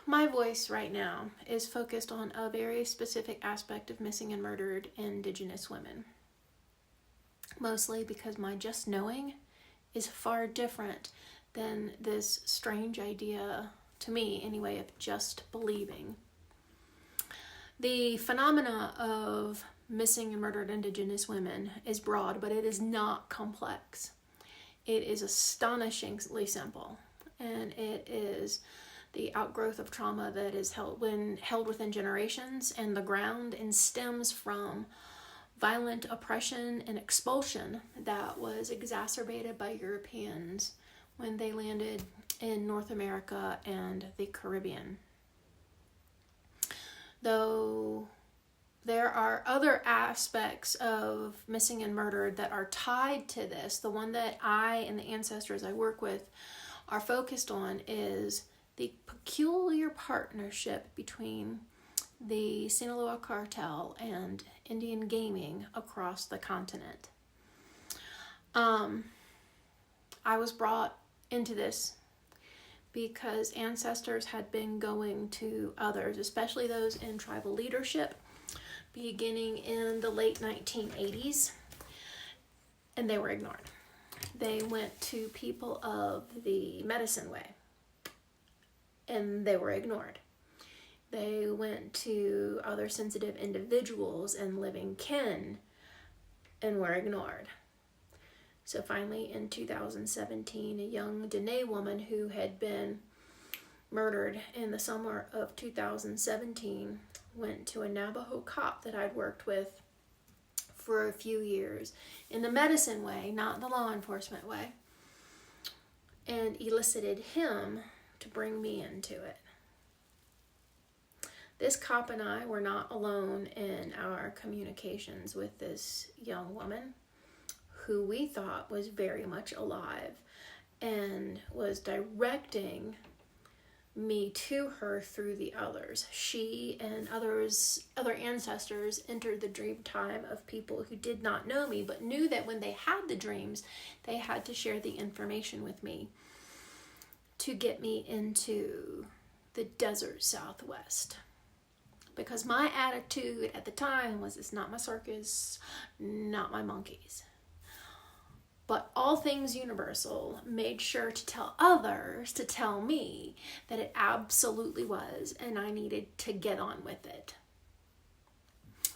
My voice right now is focused on a very specific aspect of missing and murdered Indigenous women. Mostly because my just knowing is far different than this strange idea, to me anyway, of just believing. The phenomena of missing and murdered Indigenous women is broad, but it is not complex. It is astonishingly simple, and it is the outgrowth of trauma that is held within generations and the ground, and stems from violent oppression and expulsion that was exacerbated by Europeans when they landed in North America and the Caribbean. Though there are other aspects of missing and murdered that are tied to this, the one that I and the ancestors I work with are focused on is the peculiar partnership between the Sinaloa cartel and Indian gaming across the continent. I was brought into this because ancestors had been going to others, especially those in tribal leadership, beginning in the late 1980s, and they were ignored. They went to people of the medicine way, and they were ignored. They went to other sensitive individuals and living kin and were ignored. So finally, in 2017, a young Dene woman who had been murdered in the summer of 2017 went to a Navajo cop that I'd worked with for a few years in the medicine way, not the law enforcement way, and elicited him to bring me into it. This cop and I were not alone in our communications with this young woman who we thought was very much alive and was directing me to her through the others. She and other ancestors entered the dream time of people who did not know me, but knew that when they had the dreams, they had to share the information with me to get me into the desert Southwest. Because my attitude at the time was, it's not my circus, not my monkeys. But all things universal made sure to tell others to tell me that it absolutely was, and I needed to get on with it.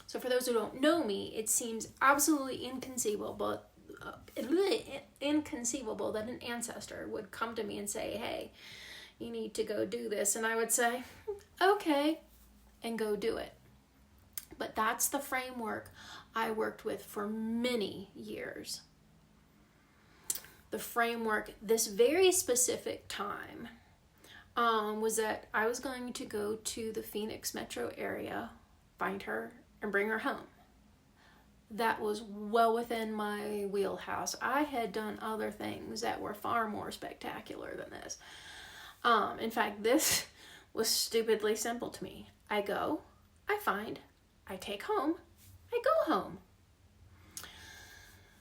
So for those who don't know me, it seems absolutely inconceivable that an ancestor would come to me and say, hey, you need to go do this. And I would say, okay, and go do it. But that's the framework I worked with for many years. The framework this very specific time was that I was going to go to the Phoenix metro area, find her, and bring her home. That was well within my wheelhouse. I had done other things that were far more spectacular than this. In fact, this was stupidly simple to me. I go, I find, I take home, I go home.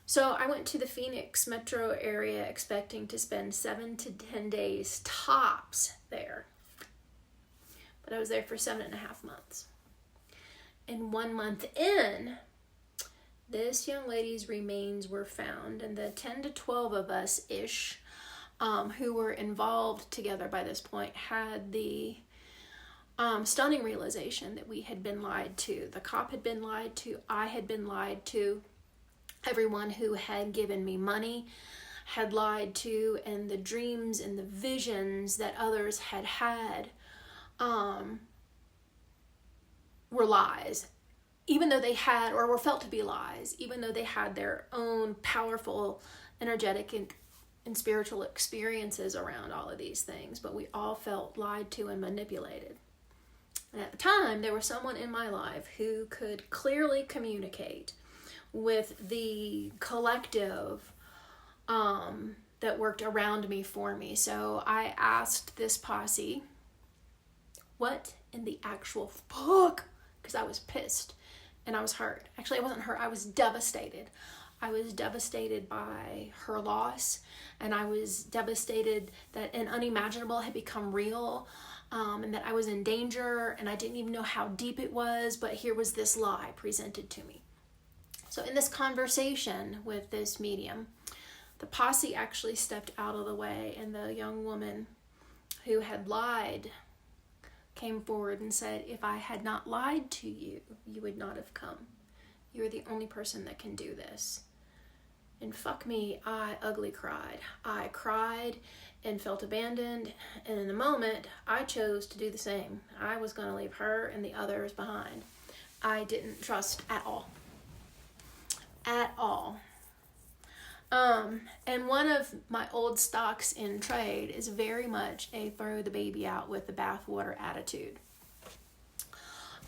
So I went to the Phoenix metro area expecting to spend 7 to 10 days tops there. But I was there for 7.5 months. And 1 month in, this young lady's remains were found, and the 10 to 12 of us-ish who were involved together by this point had the stunning realization that we had been lied to. The cop had been lied to, I had been lied to, everyone who had given me money had lied to, and the dreams and the visions that others had were lies. Even though they had, or were felt to be lies, even though they had their own powerful, energetic, and spiritual experiences around all of these things, but we all felt lied to and manipulated. And at the time, there was someone in my life who could clearly communicate with the collective that worked around me for me. So I asked this posse, what in the actual fuck? Because I was pissed and I was hurt. Actually, I wasn't hurt. I was devastated. I was devastated by her loss, and I was devastated that an unimaginable had become real. and that I was in danger, and I didn't even know how deep it was, but here was this lie presented to me. So in this conversation with this medium, the posse actually stepped out of the way, and the young woman who had lied came forward and said, if I had not lied to you, you would not have come. You are the only person that can do this. And fuck me, I ugly cried. I cried and felt abandoned, and in the moment, I chose to do the same. I was going to leave her and the others behind. I didn't trust at all. At all. And one of my old stocks in trade is very much a throw the baby out with the bathwater attitude.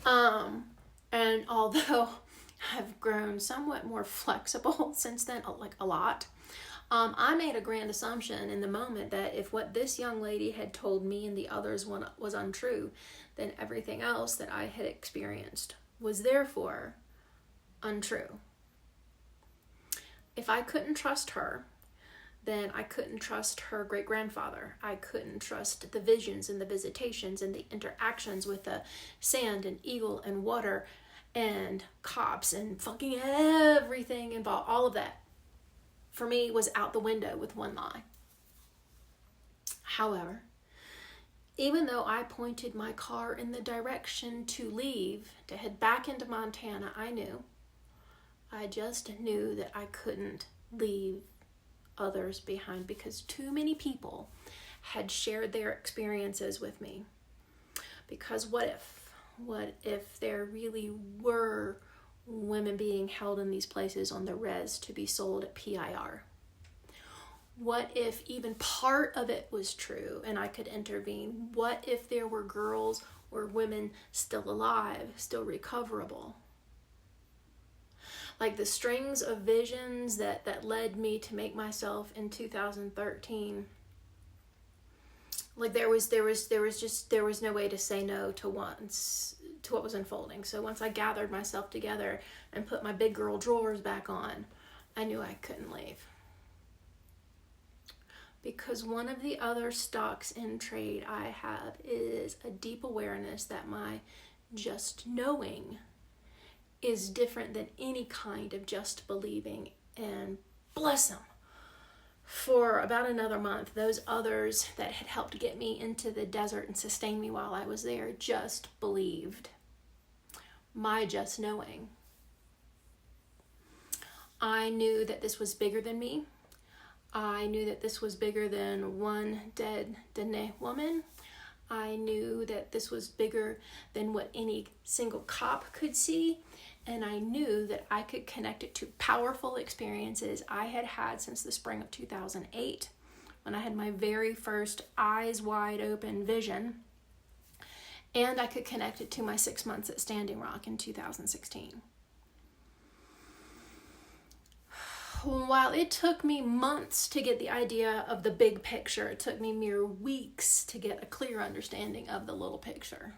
And although I've grown somewhat more flexible since then, like a lot, I made a grand assumption in the moment that if what this young lady had told me and the others was untrue, then everything else that I had experienced was therefore untrue. If I couldn't trust her, then I couldn't trust her great-grandfather. I couldn't trust the visions and the visitations and the interactions with the sand and eagle and water and cops and fucking everything involved. All of that, for me, was out the window with one lie. However, even though I pointed my car in the direction to leave, to head back into Montana, I just knew that I couldn't leave others behind because too many people had shared their experiences with me. Because what if there really were women being held in these places on the res to be sold at PIR? What if even part of it was true and I could intervene? What if there were girls or women still alive, still recoverable? Like the strings of visions that led me to make myself in 2013. Like there was no way to say no to what was unfolding. So once I gathered myself together and put my big girl drawers back on, I knew I couldn't leave. Because one of the other stocks in trade I have is a deep awareness that my just knowing is different than any kind of just believing. And bless them, for about another month, those others that had helped get me into the desert and sustain me while I was there just believed my just knowing. I knew that this was bigger than me. I knew that this was bigger than one dead Dene woman. I knew that this was bigger than what any single cop could see. And I knew that I could connect it to powerful experiences I had had since the spring of 2008, when I had my very first eyes wide open vision. And I could connect it to my 6 months at Standing Rock in 2016. While it took me months to get the idea of the big picture, it took me mere weeks to get a clear understanding of the little picture.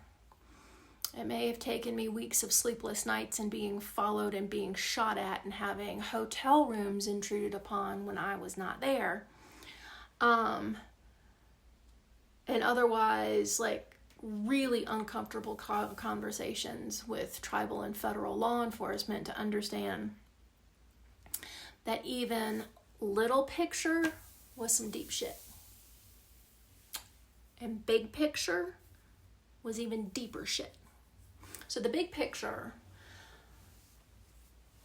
It may have taken me weeks of sleepless nights and being followed and being shot at and having hotel rooms intruded upon when I was not there. And otherwise, like, really uncomfortable conversations with tribal and federal law enforcement to understand that even little picture was some deep shit. And big picture was even deeper shit. So the big picture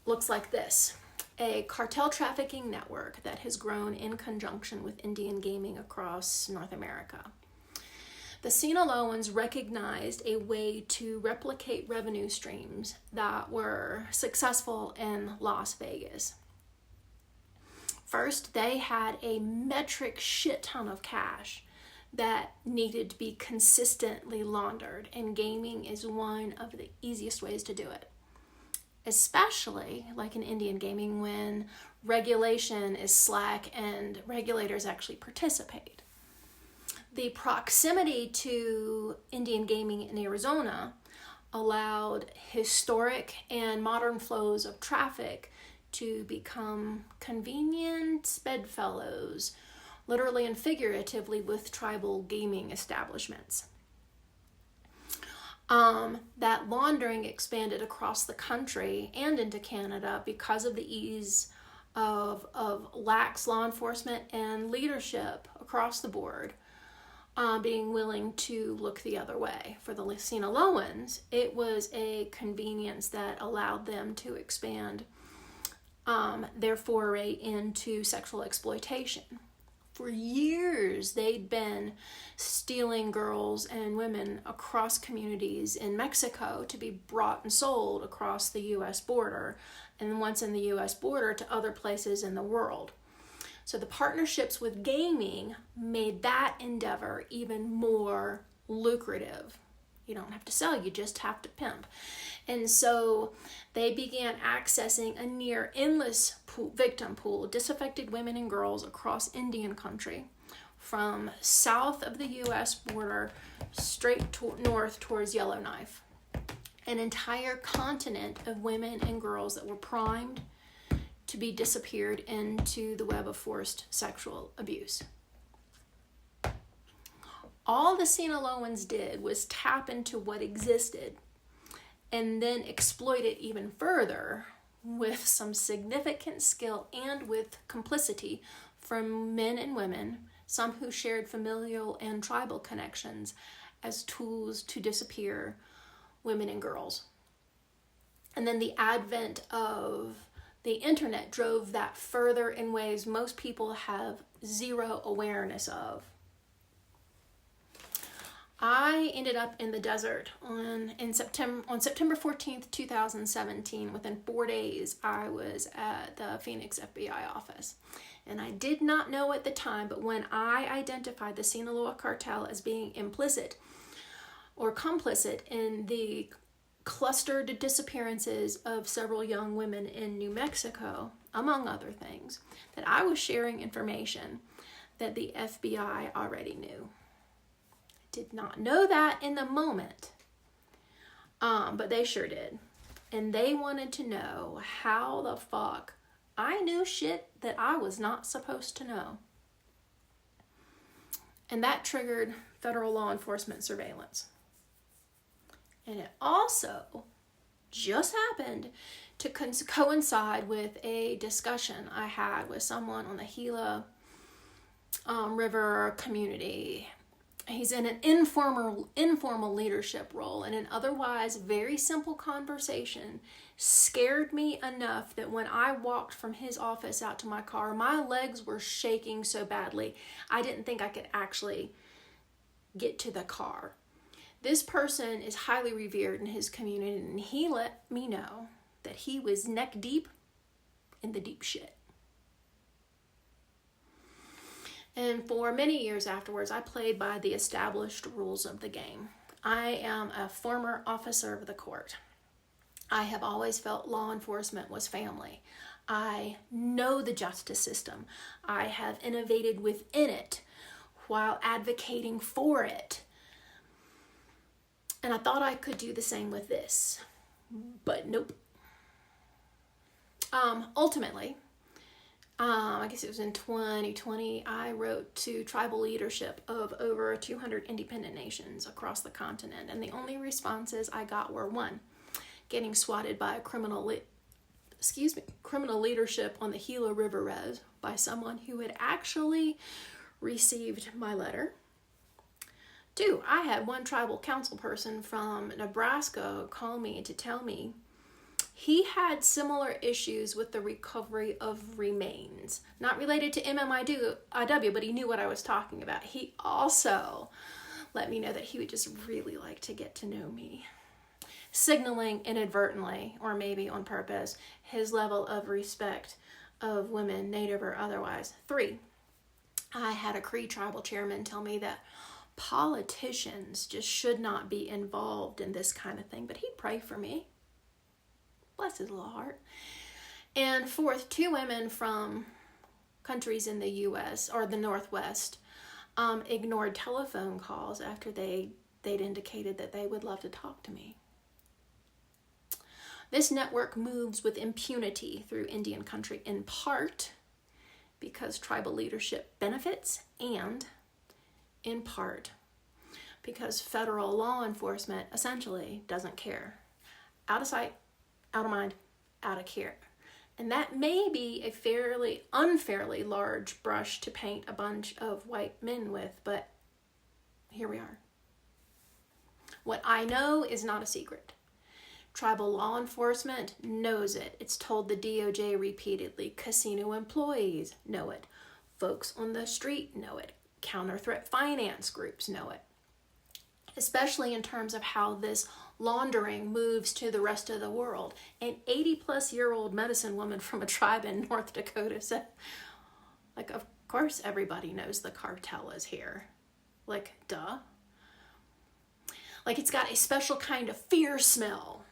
looks like this: a cartel trafficking network that has grown in conjunction with Indian gaming across North America. The Sinaloans recognized a way to replicate revenue streams that were successful in Las Vegas. First, they had a metric shit ton of cash that needed to be consistently laundered, and gaming is one of the easiest ways to do it. Especially like in Indian gaming, when regulation is slack and regulators actually participate. The proximity to Indian gaming in Arizona allowed historic and modern flows of traffic to become convenient bedfellows, literally and figuratively, with tribal gaming establishments. That laundering expanded across the country and into Canada because of the ease of lax law enforcement and leadership across the board being willing to look the other way. For the Sinaloans, it was a convenience that allowed them to expand their foray into sexual exploitation. For years, they'd been stealing girls and women across communities in Mexico to be brought and sold across the U.S. border, and once in the U.S. border to other places in the world. So the partnerships with gaming made that endeavor even more lucrative. You don't have to sell, you just have to pimp. And so they began accessing a near endless victim pool of disaffected women and girls across Indian country, from south of the U.S. border straight north towards Yellowknife. An entire continent of women and girls that were primed to be disappeared into the web of forced sexual abuse. All the Sinaloans did was tap into what existed and then exploit it even further with some significant skill and with complicity from men and women, some who shared familial and tribal connections as tools to disappear women and girls. And then the advent of the internet drove that further in ways most people have zero awareness of. I ended up in the desert on September 14th, 2017. Within 4 days, I was at the Phoenix FBI office. And I did not know at the time, but when I identified the Sinaloa cartel as being implicit or complicit in the clustered disappearances of several young women in New Mexico, among other things, that I was sharing information that the FBI already knew. Did not know that in the moment, but they sure did. And they wanted to know how the fuck I knew shit that I was not supposed to know. And that triggered federal law enforcement surveillance. And it also just happened to coincide with a discussion I had with someone on the Gila River community. He's in an informal leadership role, and an otherwise very simple conversation scared me enough that when I walked from his office out to my car, my legs were shaking so badly, I didn't think I could actually get to the car. This person is highly revered in his community, and he let me know that he was neck deep in the deep shit. And for many years afterwards, I played by the established rules of the game. I am a former officer of the court. I have always felt law enforcement was family. I know the justice system. I have innovated within it while advocating for it. And I thought I could do the same with this, but nope. Ultimately, I guess it was in 2020, I wrote to tribal leadership of over 200 independent nations across the continent, and the only responses I got were: one, getting swatted by criminal leadership on the Gila River Res by someone who had actually received my letter. Two, I had one tribal council person from Nebraska call me to tell me he had similar issues with the recovery of remains. Not related to MMIW, but he knew what I was talking about. He also let me know that he would just really like to get to know me, signaling inadvertently, or maybe on purpose, his level of respect of women, native or otherwise. Three, I had a Cree tribal chairman tell me that politicians just should not be involved in this kind of thing, but he'd pray for me. Bless his little heart. And fourth, two women from countries in the U.S. or the Northwest ignored telephone calls after they'd indicated that they would love to talk to me. This network moves with impunity through Indian country, in part because tribal leadership benefits, and in part because federal law enforcement essentially doesn't care. Out of sight, out of mind, out of care. And that may be a fairly unfairly large brush to paint a bunch of white men with, but here we are. What I know is not a secret. Tribal law enforcement knows it. It's told the DOJ repeatedly. Casino employees know it. Folks on the street know it. Counter-threat finance groups know it. Especially in terms of how this laundering moves to the rest of the world. An 80-plus-year-old medicine woman from a tribe in North Dakota said, like, of course everybody knows the cartel is here. Like, duh. Like, it's got a special kind of fear smell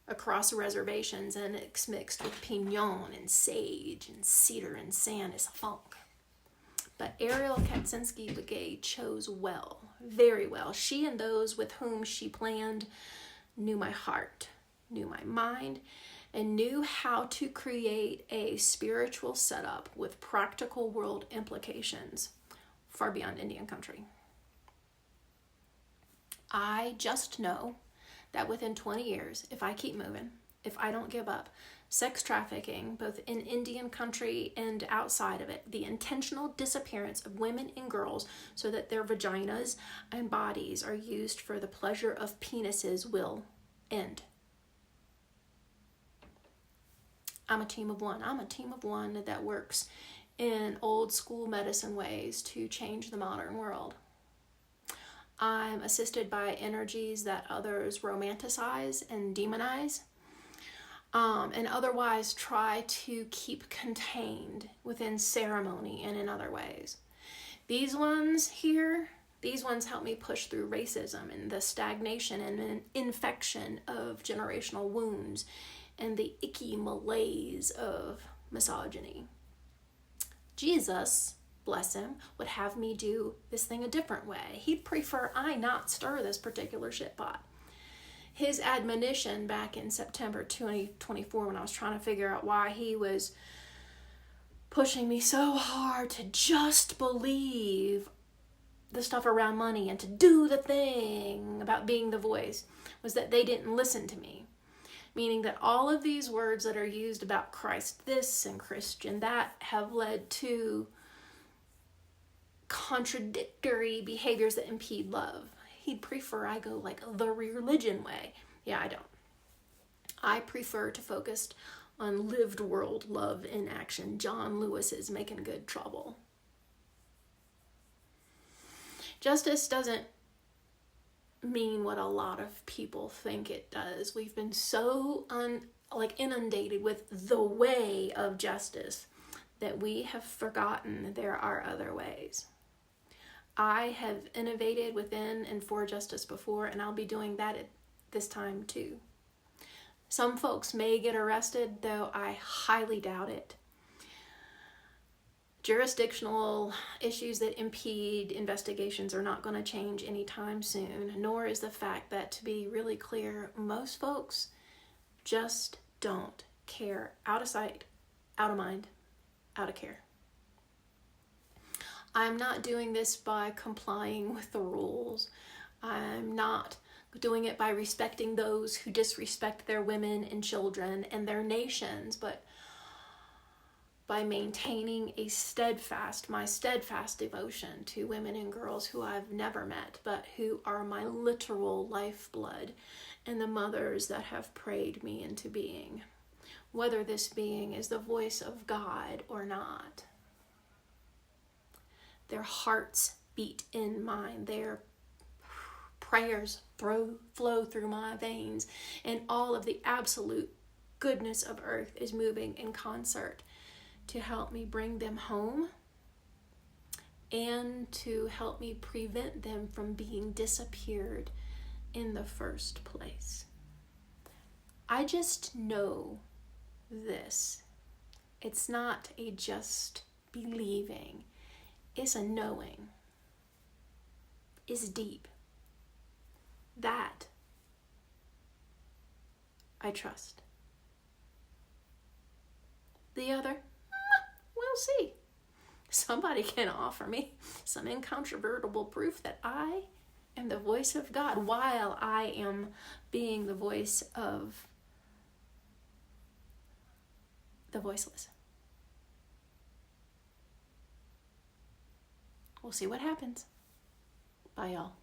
across reservations, and it's mixed with pinon and sage and cedar and sand. It's a funk. But Ariel Kaczynski-Legay chose well, very well. She and those with whom she planned knew my heart, knew my mind, and knew how to create a spiritual setup with practical world implications far beyond Indian country. I just know that within 20 years, if I keep moving, if I don't give up, sex trafficking, both in Indian country and outside of it, the intentional disappearance of women and girls so that their vaginas and bodies are used for the pleasure of penises will end. I'm a team of one. I'm a team of one that works in old school medicine ways to change the modern world. I'm assisted by energies that others romanticize and demonize, and otherwise try to keep contained within ceremony and in other ways. These ones here, these ones help me push through racism and the stagnation and infection of generational wounds and the icky malaise of misogyny. Jesus, bless him, would have me do this thing a different way. He'd prefer I not stir this particular shit pot. His admonition back in September 2024, when I was trying to figure out why he was pushing me so hard to just believe the stuff around money and to do the thing about being the voice, was that they didn't listen to me. Meaning that all of these words that are used about Christ this and Christian that have led to contradictory behaviors that impede love. He'd prefer I go like the religion way. Yeah, I don't. I prefer to focus on lived world love in action. John Lewis is making good trouble. Justice doesn't mean what a lot of people think it does. We've been so inundated with the way of justice that we have forgotten there are other ways. I have innovated within and for justice before, and I'll be doing that at this time too. Some folks may get arrested, though I highly doubt it. Jurisdictional issues that impede investigations are not going to change anytime soon, nor is the fact that, to be really clear, most folks just don't care. Out of sight, out of mind, out of care. I'm not doing this by complying with the rules. I'm not doing it by respecting those who disrespect their women and children and their nations, but by maintaining my steadfast devotion to women and girls who I've never met, but who are my literal lifeblood and the mothers that have prayed me into being, whether this being is the voice of God or not. Their hearts beat in mine. Their prayers flow through my veins. And all of the absolute goodness of earth is moving in concert to help me bring them home and to help me prevent them from being disappeared in the first place. I just know this. It's not a just believing. It's a knowing. It's deep. That I trust. The other, we'll see. Somebody can offer me some incontrovertible proof that I am the voice of God while I am being the voice of the voiceless. We'll see what happens. Bye, y'all.